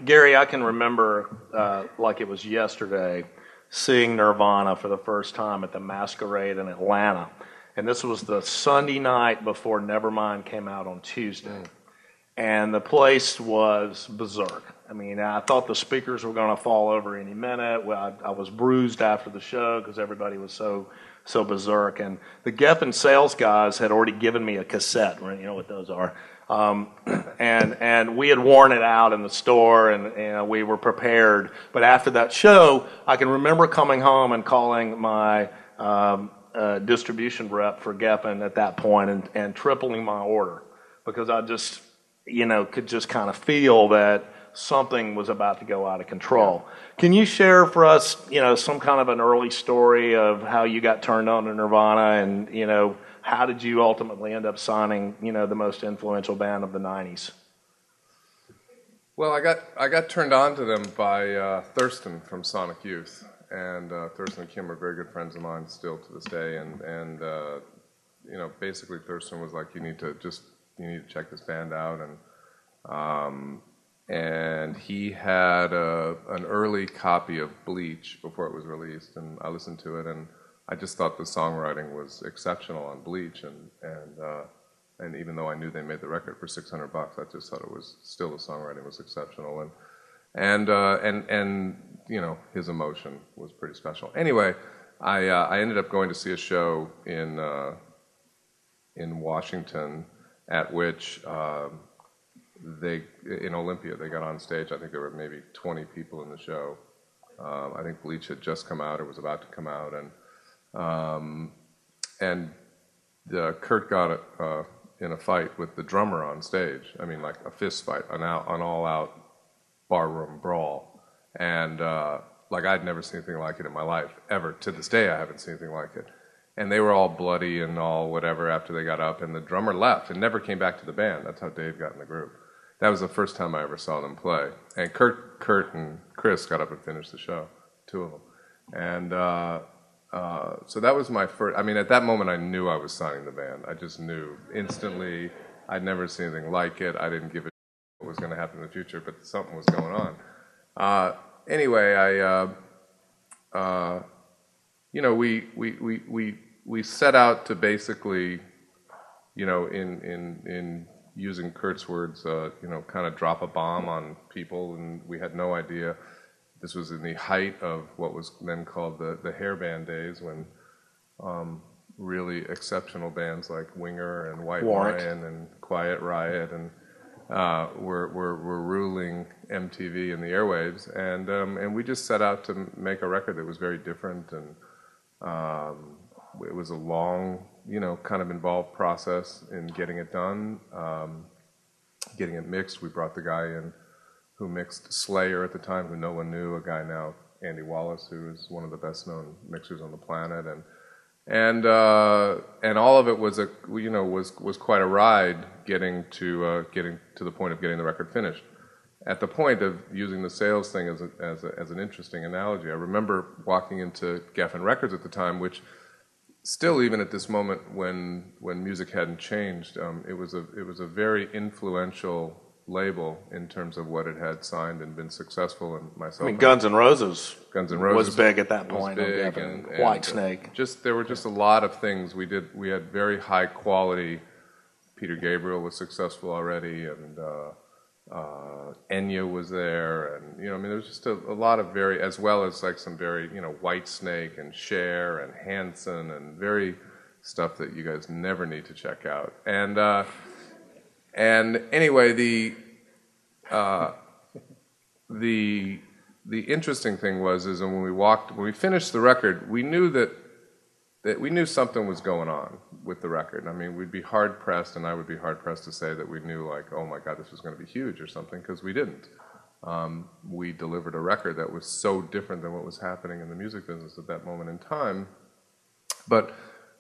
Gary, I can remember like it was yesterday seeing Nirvana for the first time at the Masquerade in Atlanta. And this was the Sunday night before Nevermind came out on Tuesday. And the place was berserk. I mean, I thought the speakers were going to fall over any minute. Well, I was bruised after the show because everybody was so berserk. And the Geffen sales guys had already given me a cassette. You know what those are. And we had worn it out in the store, and we were prepared. But after that show, I can remember coming home and calling my distribution rep for Geffen at that point and tripling my order because I just, could just kind of feel that something was about to go out of control. Can you share for us, some kind of an early story of how you got turned on to Nirvana and, how did you ultimately end up signing, the most influential band of the 90s? Well, I got turned on to them by Thurston from Sonic Youth, and Thurston and Kim are very good friends of mine still to this day, and basically Thurston was like, you need to check this band out, and he had an early copy of Bleach before it was released, and I listened to it, and I just thought the songwriting was exceptional on Bleach, and even though I knew they made the record for $600, I just thought it was still the songwriting was exceptional, and his emotion was pretty special. Anyway, I ended up going to see a show in Washington, at which in Olympia they got on stage. I think there were maybe 20 people in the show. I think Bleach had just come out; it was about to come out, and Kurt got in a fight with the drummer on stage. I mean, like a fist fight, an all-out barroom brawl. And I'd never seen anything like it in my life, ever. To this day, I haven't seen anything like it. And they were all bloody and all whatever after they got up, and the drummer left and never came back to the band. That's how Dave got in the group. That was the first time I ever saw them play. And Kurt and Chris got up and finished the show, two of them. And so that was my first. I mean, at that moment, I knew I was signing the band. I just knew instantly. I'd never seen anything like it. I didn't give a what was going to happen in the future, but something was going on. Anyway, we set out to basically, in using Kurt's words, kind of drop a bomb on people, and we had no idea. This was in the height of what was then called the hair band days, when really exceptional bands like Winger and White Lion and Quiet Riot and were ruling MTV and the airwaves, and we just set out to make a record that was very different, and it was a long, kind of involved process in getting it done, getting it mixed. We brought the guy in who mixed Slayer at the time, who no one knew, a guy now, Andy Wallace, who is one of the best-known mixers on the planet, and all of it was was quite a ride getting to the point of getting the record finished. At the point of using the sales thing as an interesting analogy, I remember walking into Geffen Records at the time, which still, even at this moment when music hadn't changed, it was a very influential label in terms of what it had signed and been successful. And myself, I mean, Guns N' Roses was big at that point. Big, and Whitesnake. There were just a lot of things we did. We had very high quality. Peter Gabriel was successful already, and Enya was there, and there was just a lot of very, as well as like some very Whitesnake and Cher and Hanson and very stuff that you guys never need to check out. And anyway, the interesting thing is when we finished the record, we knew that we knew something was going on with the record. I mean, we'd be hard pressed, and I would be hard pressed to say that we knew, like, oh my God, this was going to be huge or something, because we didn't. We delivered a record that was so different than what was happening in the music business at that moment in time. But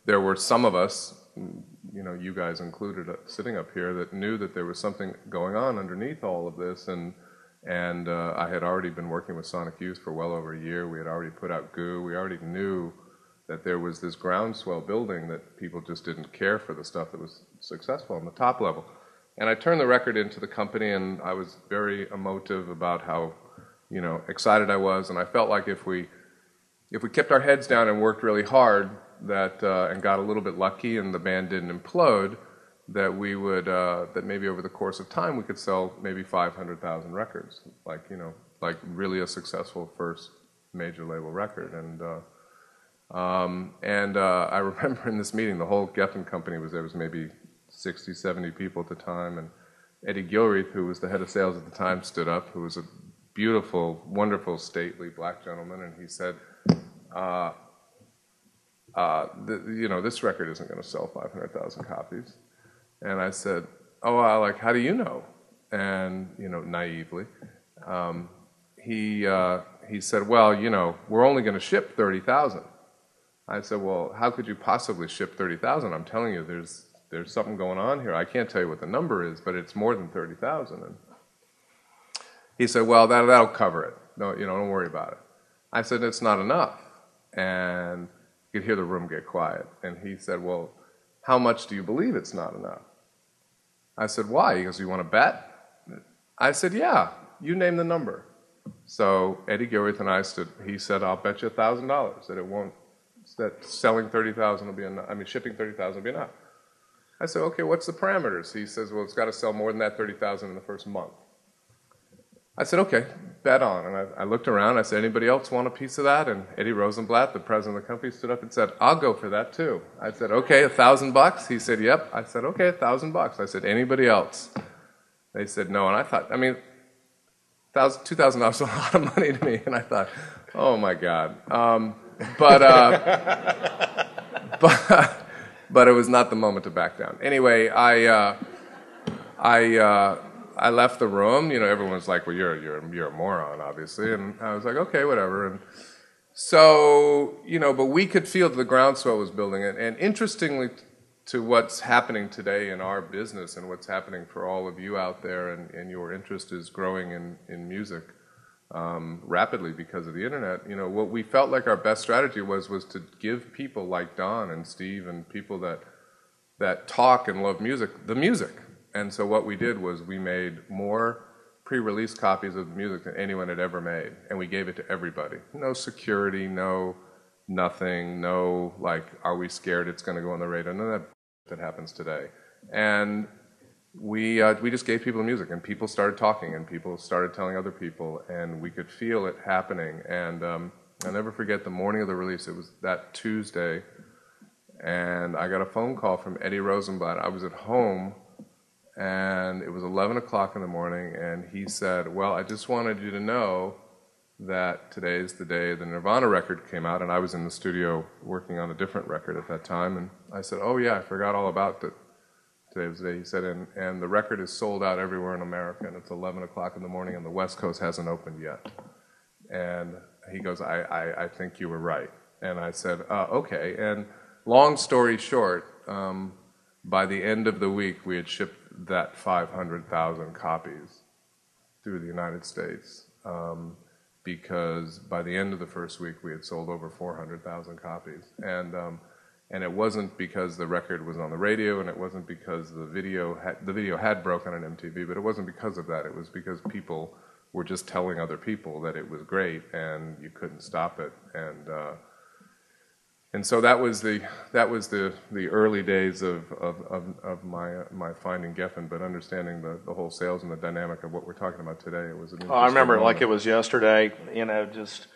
there were some of us, you guys included, sitting up here, that knew that there was something going on underneath all of this, and I had already been working with Sonic Youth for well over a year. We had already put out Goo. We already knew that there was this groundswell building, that people just didn't care for the stuff that was successful on the top level. And I turned the record into the company, and I was very emotive about how, excited I was, and I felt like if we kept our heads down and worked really hard, and got a little bit lucky, and the band didn't implode, that we would, that maybe over the course of time we could sell maybe 500,000 records, like really a successful first major label record. And I remember in this meeting, the whole Geffen company was there. Was maybe 60, 70 people at the time, and Eddie Gilreath, who was the head of sales at the time, stood up, who was a beautiful, wonderful, stately black gentleman, and he said, this record isn't going to sell 500,000 copies. And I said, oh, how do you know? And, naively, he said, well, we're only going to ship 30,000. I said, well, how could you possibly ship 30,000? I'm telling you, there's something going on here. I can't tell you what the number is, but it's more than 30,000. And he said, well, that'll cover it. No, don't worry about it. I said, it's not enough. And you could hear the room get quiet. And he said, well, how much do you believe it's not enough? I said, why? He goes, you want to bet? I said, yeah, you name the number. So Eddie Gilreath and I stood, he said, I'll bet you $1,000 that selling 30,000 will be enough. Shipping 30,000 will be enough. I said, okay, what's the parameters? He says, well, it's got to sell more than that 30,000 in the first month. I said, okay, bet on. And I looked around. I said, anybody else want a piece of that? And Eddie Rosenblatt, the president of the company, stood up and said, I'll go for that too. I said, okay, $1,000? He said, yep. I said, okay, $1,000. I said, anybody else? They said, no. And I thought, $2,000 is a lot of money to me. And I thought, oh my God. But it was not the moment to back down. Anyway, I left the room. Everyone's like, well, you're a moron, obviously. And I was like, okay, whatever. And so, but we could feel the groundswell was building. And interestingly, to what's happening today in our business and what's happening for all of you out there, and your interest is growing in music rapidly because of the internet. What we felt like our best strategy was to give people like Don and Steve and people that talk and love music, the music. And so what we did was we made more pre-release copies of the music than anyone had ever made, and we gave it to everybody. No security, no nothing, no are we scared it's going to go on the radio? None of that happens today. And we just gave people the music, and people started talking, and people started telling other people, and we could feel it happening. And I'll never forget the morning of the release. It was that Tuesday, and I got a phone call from Eddie Rosenblatt. I was at home, and it was 11 o'clock in the morning, and he said, well, I just wanted you to know that today's the day the Nirvana record came out, and I was in the studio working on a different record at that time, and I said, oh yeah, I forgot all about that. Today was the day. He said, and the record is sold out everywhere in America, and it's 11 o'clock in the morning, and the West Coast hasn't opened yet. And he goes, I think you were right. And I said, okay. And long story short, by the end of the week, we had shipped that 500,000 copies through the United States, because by the end of the first week, we had sold over 400,000 copies. And it wasn't because the record was on the radio, and it wasn't because the video had broken on MTV, but it wasn't because of that. It was because people were just telling other people that it was great, and you couldn't stop it. And so that was the early days of my finding Geffen, but understanding the whole sales and the dynamic of what we're talking about today. It was an I remember it like it was yesterday. Just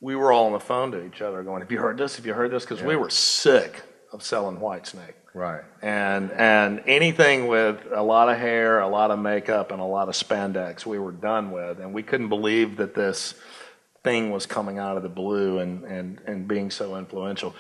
we were all on the phone to each other going, have you heard this? Have you heard this? Because we were sick of selling Whitesnake. Right. And anything with a lot of hair, a lot of makeup, and a lot of spandex we were done with. And we couldn't believe that this thing was coming out of the blue and being so influential.